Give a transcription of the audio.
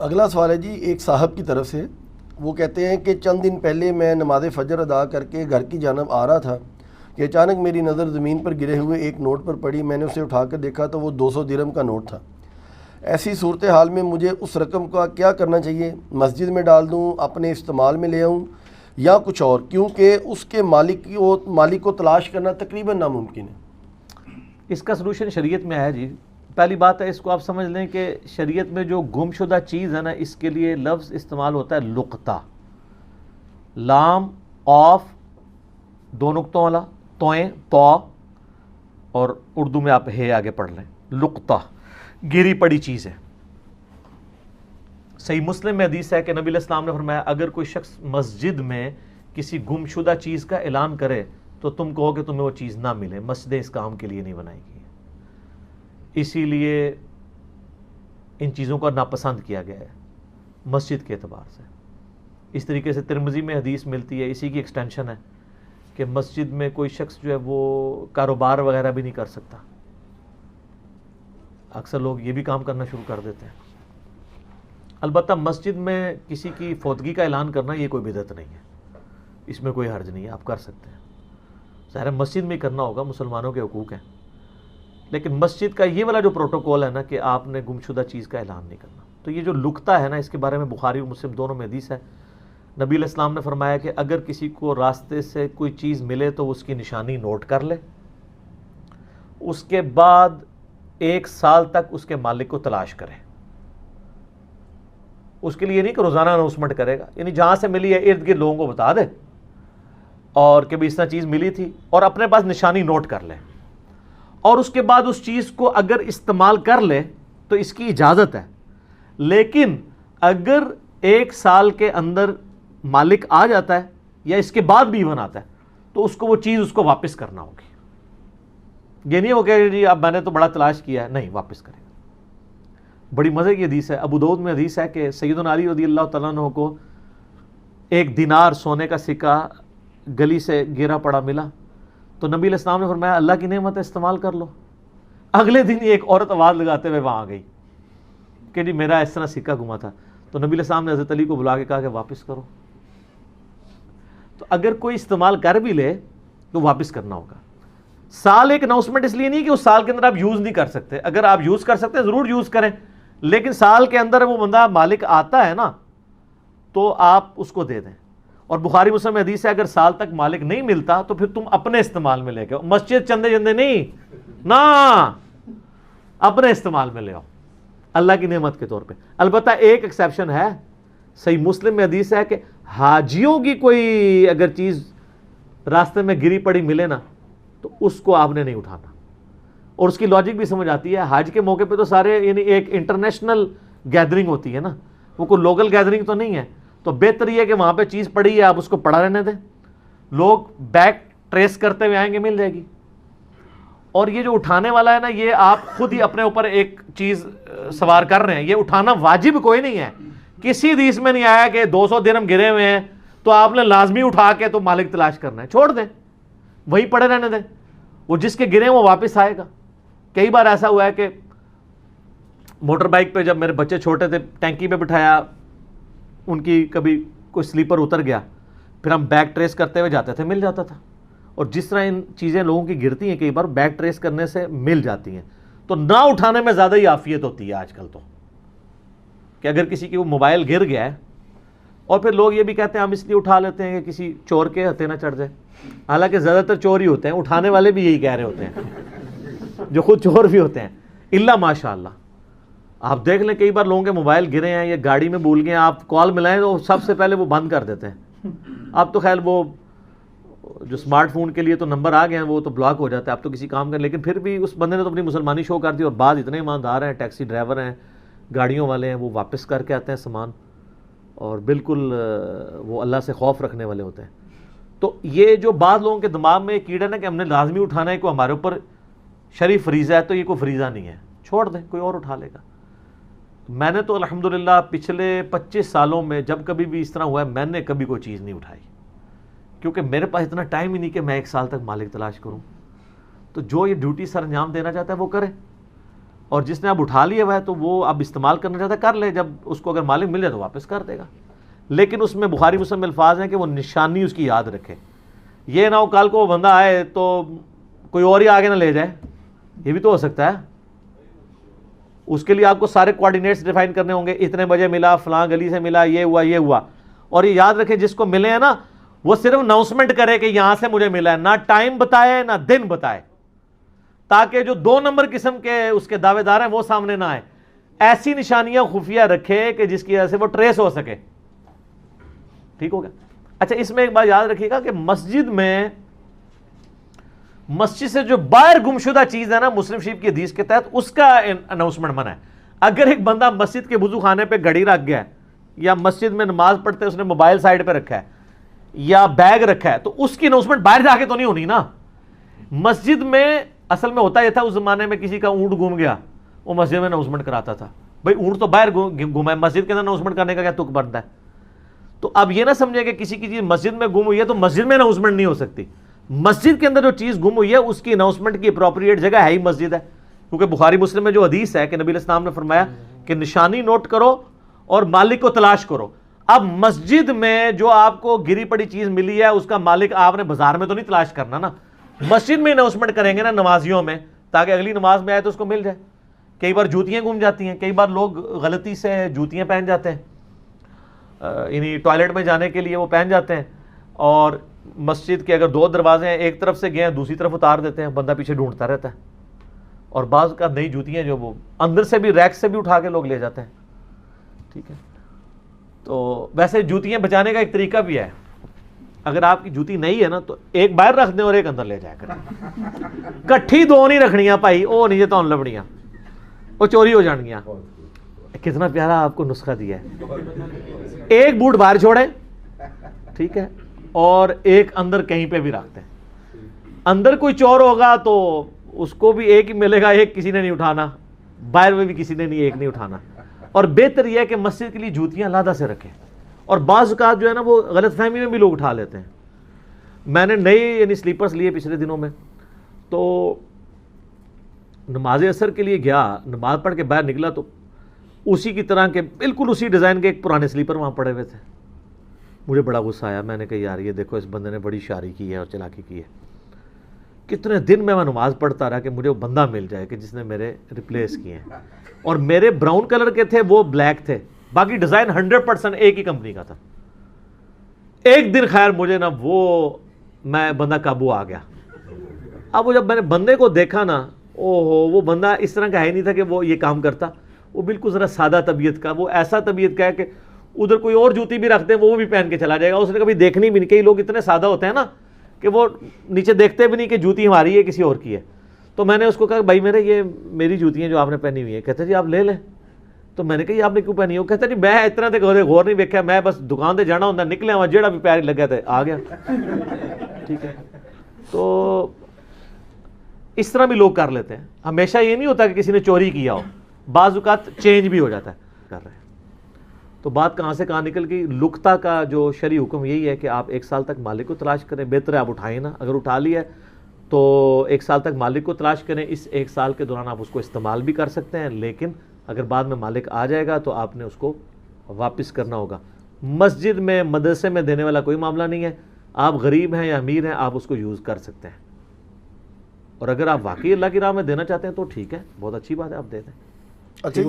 اگلا سوال ہے جی ایک صاحب کی طرف سے. وہ کہتے ہیں کہ چند دن پہلے میں نماز فجر ادا کر کے گھر کی جانب آ رہا تھا کہ اچانک میری نظر زمین پر گرے ہوئے ایک نوٹ پر پڑی. میں نے اسے اٹھا کر دیکھا تو وہ 200 درہم کا نوٹ تھا. ایسی صورتحال میں مجھے اس رقم کا کیا کرنا چاہیے؟ مسجد میں ڈال دوں، اپنے استعمال میں لے آؤں یا کچھ اور؟ کیونکہ اس کے مالک کو تلاش کرنا تقریباً ناممکن ہے. اس کا سلوشن شریعت میں ہے جی. پہلی بات ہے اس کو آپ سمجھ لیں کہ شریعت میں جو گم شدہ چیز ہے نا، اس کے لیے لفظ استعمال ہوتا ہے لقطہ. لام آف دو نقطوں والا، توئیں تو، اور اردو میں آپ ہے آگے پڑھ لیں. لقطہ گری پڑی چیز ہے. صحیح مسلم میں حدیث ہے کہ نبی علیہ السلام نے فرمایا اگر کوئی شخص مسجد میں کسی گم شدہ چیز کا اعلان کرے تو تم کہو کہ تمہیں وہ چیز نہ ملے. مسجدیں اس کام کے لیے نہیں بنائی گئی، اسی لیے ان چیزوں کا ناپسند کیا گیا ہے مسجد کے اعتبار سے. اس طریقے سے ترمذی میں حدیث ملتی ہے، اسی کی ایکسٹینشن ہے کہ مسجد میں کوئی شخص جو ہے وہ کاروبار وغیرہ بھی نہیں کر سکتا. اکثر لوگ یہ بھی کام کرنا شروع کر دیتے ہیں. البتہ مسجد میں کسی کی فوتگی کا اعلان کرنا یہ کوئی بدعت نہیں ہے، اس میں کوئی حرج نہیں ہے، آپ کر سکتے ہیں. ظاہر ہے مسجد میں ہی کرنا ہوگا، مسلمانوں کے حقوق ہیں. لیکن مسجد کا یہ والا جو پروٹوکول ہے نا کہ آپ نے گم شدہ چیز کا اعلان نہیں کرنا، تو یہ جو لقطہ ہے نا، اس کے بارے میں بخاری اور مسلم دونوں میں حدیث ہے. نبی علیہ السلام نے فرمایا کہ اگر کسی کو راستے سے کوئی چیز ملے تو اس کی نشانی نوٹ کر لے، اس کے بعد 1 سال تک اس کے مالک کو تلاش کرے. اس کے لیے نہیں کہ روزانہ اناؤنسمنٹ کرے گا، یعنی جہاں سے ملی ہے ارد گرد لوگوں کو بتا دے اور کہ بھی اس طرح چیز ملی تھی، اور اپنے پاس نشانی نوٹ کر لے. اور اس کے بعد اس چیز کو اگر استعمال کر لے تو اس کی اجازت ہے. لیکن اگر 1 سال کے اندر مالک آ جاتا ہے یا اس کے بعد بھی ایون آتا ہے تو اس کو وہ چیز اس کو واپس کرنا ہوگی. یہ نہیں ہوگا جی اب میں نے تو بڑا تلاش کیا ہے، نہیں، واپس کرے گا. بڑی مزے کی حدیث ہے، ابو داؤد میں حدیث ہے کہ سیدنا علی رضی اللہ تعالیٰ عنہ کو 1 دینار سونے کا سکہ گلی سے گرا پڑا ملا تو نبی علیہ السلام نے فرمایا اللہ کی نعمت ہے، استعمال کر لو. اگلے دن ایک عورت آواز لگاتے ہوئے وہاں آ گئی کہ جی میرا اس طرح سکہ گما تھا. تو نبی علیہ السلام نے حضرت علی کو بلا کے کہا کہ واپس کرو. تو اگر کوئی استعمال کر بھی لے تو واپس کرنا ہوگا. سال ایک اناؤنسمنٹ اس لیے نہیں کہ اس سال کے اندر آپ یوز نہیں کر سکتے. اگر آپ یوز کر سکتے ہیں ضرور یوز کریں، لیکن سال کے اندر وہ بندہ مالک آتا ہے نا تو آپ اس کو دے دیں. اور بخاری مسلم میں حدیث ہے اگر سال تک مالک نہیں ملتا تو پھر تم اپنے استعمال میں لے کے آؤ. مسجد چندے چندے نہیں نا، اپنے استعمال میں لے آؤ اللہ کی نعمت کے طور پہ. البتہ ایک ایکسیپشن ہے، صحیح مسلم میں حدیث ہے کہ حاجیوں کی کوئی اگر چیز راستے میں گری پڑی ملے نا تو اس کو آپ نے نہیں اٹھانا. اور اس کی لاجک بھی سمجھ آتی ہے. حج کے موقع پہ تو سارے یعنی ایک انٹرنیشنل گیدرنگ ہوتی ہے نا، وہ کوئی لوکل گیدرنگ تو نہیں ہے. تو بہتر یہ ہے کہ وہاں پہ چیز پڑی ہے آپ اس کو پڑا رہنے دیں، لوگ بیک ٹریس کرتے ہوئے آئیں گے، مل جائے گی. اور یہ جو اٹھانے والا ہے نا، یہ آپ خود ہی اپنے اوپر ایک چیز سوار کر رہے ہیں. یہ اٹھانا واجب کوئی نہیں ہے. کسی حدیث میں نہیں آیا کہ 200 درہم گرے ہوئے ہیں تو آپ نے لازمی اٹھا کے تو مالک تلاش کرنا ہے. چھوڑ دیں، وہی پڑے رہنے دیں. وہ جس کے گرے وہ واپس آئے گا. کئی بار ایسا ہوا ہے کہ موٹر بائک پہ جب میرے بچے چھوٹے تھے ٹینکی پہ بٹھایا، ان کی کبھی کوئی سلیپر اتر گیا، پھر ہم بیک ٹریس کرتے ہوئے جاتے تھے، مل جاتا تھا. اور جس طرح ان چیزیں لوگوں کی گرتی ہیں کئی بار بیک ٹریس کرنے سے مل جاتی ہیں. تو نہ اٹھانے میں زیادہ ہی عافیت ہوتی ہے آج کل تو، کہ اگر کسی کی وہ موبائل گر گیا ہے اور پھر لوگ یہ بھی کہتے ہیں ہم اس لیے اٹھا لیتے ہیں کہ کسی چور کے ہتھے نہ چڑھ جائے. حالانکہ زیادہ تر چور ہی ہوتے ہیں، اٹھانے والے بھی یہی کہہ رہے ہوتے ہیں جو خود چور بھی ہوتے ہیں. اللہ ماشاء اللہ آپ دیکھ لیں کئی بار لوگوں کے موبائل گرے ہیں یا گاڑی میں بھول گئے ہیں، آپ کال ملائیں تو سب سے پہلے وہ بند کر دیتے ہیں. اب تو خیر وہ جو اسمارٹ فون کے لیے تو نمبر آ گئے ہیں، وہ تو بلاک ہو جاتا ہے، اب تو کسی کام کا. لیکن پھر بھی اس بندے نے تو اپنی مسلمانی شو کر دی. اور بعض اتنے ایماندار ہیں، ٹیکسی ڈرائیور ہیں، گاڑیوں والے ہیں، وہ واپس کر کے آتے ہیں سامان، اور بالکل وہ اللہ سے خوف رکھنے والے ہوتے ہیں. تو یہ جو بعض لوگوں کے دماغ میں کیڑا نا کہ ہم نے لازمی اٹھانا ہے، کوئی ہمارے اوپر شرعی فریضہ ہے، تو یہ کوئی فریضہ نہیں ہے، چھوڑ دیں، کوئی اور اٹھا لے گا. میں نے تو الحمدللہ پچھلے 25 سالوں میں جب کبھی بھی اس طرح ہوا ہے میں نے کبھی کوئی چیز نہیں اٹھائی، کیونکہ میرے پاس اتنا ٹائم ہی نہیں کہ میں 1 سال تک مالک تلاش کروں. تو جو یہ ڈیوٹی سر انجام دینا چاہتا ہے وہ کرے. اور جس نے اب اٹھا لیا ہوا ہے تو وہ اب استعمال کرنا چاہتا ہے کر لے, جب اس کو اگر مالک مل جائے تو واپس کر دے گا. لیکن اس میں بخاری مسلم میں الفاظ ہیں کہ وہ نشانی اس کی یاد رکھے. یہ نہ ہو کل کو وہ بندہ آئے تو کوئی اور ہی آگے نہ لے جائے, یہ بھی تو ہو سکتا ہے. اس کے لیے آپ کو سارے کوآرڈینیٹس ڈیفائن کرنے ہوں گے, اتنے بجے ملا, فلاں گلی سے ملا, یہ ہوا. اور یہ یاد رکھیں جس کو ملے ہیں نا وہ صرف اناؤنسمنٹ کرے کہ یہاں سے مجھے ملا ہے, نہ ٹائم بتائے نہ دن بتائے, تاکہ جو 2 نمبر قسم کے اس کے دعوے دار ہیں وہ سامنے نہ آئے. ایسی نشانیاں خفیہ رکھے کہ جس کی وجہ سے وہ ٹریس ہو سکے. ٹھیک ہو گیا. اچھا, اس میں ایک بات یاد رکھیے گا کہ مسجد سے جو باہر گمشدہ چیز ہے نا, مسلم شریف کی حدیث کے تحت اس کا اناؤنسمنٹ منع ہے. اگر ایک بندہ مسجد کے وضو خانے پہ گھڑی رکھ گیا ہے, یا مسجد میں نماز پڑھتے اس نے موبائل سائڈ پہ رکھا ہے یا بیگ رکھا ہے, تو اس کی اناؤنسمنٹ باہر جا کے تو نہیں ہونی نا. مسجد میں اصل میں ہوتا یہ تھا اس زمانے میں, کسی کا اونٹ گم گیا وہ مسجد میں اناؤنسمنٹ کراتا تھا. بھائی اونٹ تو باہر گما ہے, مسجد کے اندر اناؤنسمنٹ کرنے کا کیا تک بنتا ہے. تو اب یہ نہ سمجھے کہ کسی کی چیز مسجد میں گم ہوئی ہے تو مسجد میں اناؤنسمنٹ نہیں ہو سکتی. مسجد کے اندر جو چیز گم ہوئی ہے اس کی اناؤنسمنٹ کی اپروپریٹ جگہ ہے ہی مسجد ہے, کیونکہ بخاری مسلم میں جو حدیث ہے کہ نبی علیہ السلام نے فرمایا کہ نشانی نوٹ کرو اور مالک کو تلاش کرو. اب مسجد میں جو آپ کو گری پڑی چیز ملی ہے اس کا مالک آپ نے بازار میں تو نہیں تلاش کرنا نا, مسجد میں اناؤنسمنٹ کریں گے نا نمازیوں میں, تاکہ اگلی نماز میں آئے تو اس کو مل جائے. کئی بار جوتیاں گم جاتی ہیں, کئی بار لوگ غلطی سے جوتیاں پہن جاتے ہیں, یعنی ٹوائلٹ میں جانے کے لیے وہ پہن جاتے ہیں, اور مسجد کے اگر 2 دروازے ہیں, ایک طرف سے گئے ہیں دوسری طرف اتار دیتے ہیں, بندہ پیچھے ڈھونڈتا رہتا ہے. اور بعض کا نئی جوتیاں جو وہ اندر سے بھی ریک سے بھی اٹھا کے لوگ لے جاتے ہیں. ٹھیک ہے, تو ویسے جوتیاں بچانے کا ایک طریقہ بھی ہے. اگر آپ کی جوتی نہیں ہے نا تو ایک باہر رکھ دیں اور ایک اندر لے جایا کریں. کٹھی 2 نہیں رکھنیاں بھائی, وہ نہیں تو لبڑیاں, وہ چوری ہو جان گیا. کتنا پیارا آپ کو نسخہ دیا ہے. ایک بوٹ باہر چھوڑیں, ٹھیک ہے, اور ایک اندر کہیں پہ بھی رکھتے ہیں. اندر کوئی چور ہوگا تو اس کو بھی ایک ہی ملے گا, ایک کسی نے نہیں اٹھانا, باہر میں بھی کسی نے نہیں, ایک نہیں اٹھانا. اور بہتر یہ ہے کہ مسجد کے لیے جوتیاں علیحدہ سے رکھیں. اور بعض اوقات جو ہے نا وہ غلط فہمی میں بھی لوگ اٹھا لیتے ہیں. میں نے نئے یعنی سلیپرز لیے پچھلے دنوں میں, تو نماز عصر کے لیے گیا, نماز پڑھ کے باہر نکلا تو اسی کی طرح کے بالکل اسی ڈیزائن کے ایک پرانے سلیپر وہاں پڑے ہوئے تھے. مجھے بڑا غصہ آیا, میں نے کہا یار یہ دیکھو اس بندے نے بڑی شاری کی ہے اور چلاکی کی ہے. کتنے دن میں نماز پڑھتا رہا کہ مجھے وہ بندہ مل جائے کہ جس نے میرے ریپلیس کیے ہیں. اور میرے براؤن کلر کے تھے, وہ بلیک تھے, باقی ڈیزائن 100% ایک ہی کمپنی کا تھا. ایک دن خیر مجھے نا میں بندہ قابو آ گیا. اب وہ جب میں نے بندے کو دیکھا نا, وہ بندہ اس طرح کا ہے نہیں تھا کہ وہ یہ کام کرتا. وہ بالکل ذرا سادہ طبیعت کا, وہ ایسا طبیعت کا ہے کہ ادھر کوئی اور جوتی بھی رکھتے ہیں وہ بھی پہن کے چلا جائے گا, اس نے کبھی دیکھنی بھی نہیں. کئی لوگ اتنے سادہ ہوتے ہیں نا کہ وہ نیچے دیکھتے بھی نہیں کہ جوتی ہماری ہے کسی اور کی ہے. تو میں نے اس کو کہا بھائی میری جوتی ہیں جو آپ نے پہنی ہوئی ہیں. کہتے جی آپ لے لیں. تو میں نے کہا یہ آپ نے کیوں پہنی ہو؟ کہتا جی میں اتنا تے غور نہیں ویکھیا, میں بس دکان تے جانا ہوندا, نکلے ہوا جیڑا بھی پیر لگا تے آ گیا. ٹھیک ہے, تو اس طرح بھی لوگ کر لیتے ہیں. ہمیشہ یہ نہیں ہوتا کہ کسی نے چوری کیا ہو, بعض اوقات چینج بھی ہو جاتا ہے کر رہے ہیں. تو بات کہاں سے کہاں نکل گئی. لقطہ کا جو شرعی حکم یہی ہے کہ آپ 1 سال تک مالک کو تلاش کریں. بہتر ہے آپ اٹھائیں نا, اگر اٹھا لیا ہے تو 1 سال تک مالک کو تلاش کریں. اس 1 سال کے دوران آپ اس کو استعمال بھی کر سکتے ہیں, لیکن اگر بعد میں مالک آ جائے گا تو آپ نے اس کو واپس کرنا ہوگا. مسجد میں مدرسے میں دینے والا کوئی معاملہ نہیں ہے. آپ غریب ہیں یا امیر ہیں, آپ اس کو یوز کر سکتے ہیں. اور اگر آپ واقعی اللہ کی راہ میں دینا چاہتے ہیں تو ٹھیک ہے, بہت اچھی بات ہے, آپ دے دیں. اچھا, یہ